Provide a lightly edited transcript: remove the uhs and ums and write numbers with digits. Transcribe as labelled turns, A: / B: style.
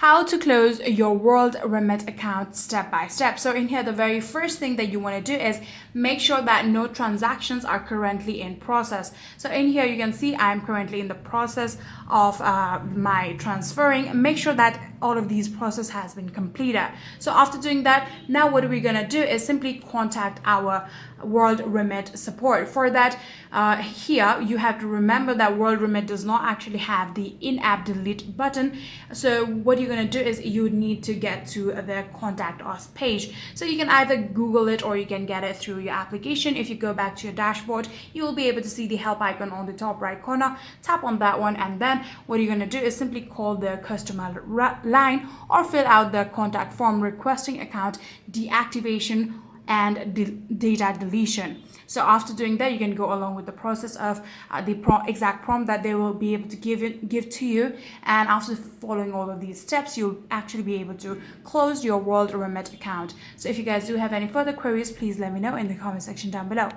A: how to close your WorldRemit account step by step. So in here, the very first thing that you want to do is make sure that no transactions are currently in process. So in here, you can see I'm currently in the process of my transferring. Make sure that all of these process has been completed. So after doing that, now what we're going to do is simply contact our WorldRemit support. For that, here you have to remember that WorldRemit does not actually have the in-app delete button. So what you're going to do is you need to get to the contact us page. So you can either Google it or you can get it through your application. If you go back to your dashboard, you will be able to see the help icon on the top right corner. Tap on that one, and then what you're going to do is simply call the customer line or fill out the contact form requesting account deactivation and data deletion. So after doing that, you can go along with the process of the exact prompt that they will be able to give to you, and after following all of these steps, you'll actually be able to close your WorldRemit account. So if you guys do have any further queries, please let me know in the comment section down below.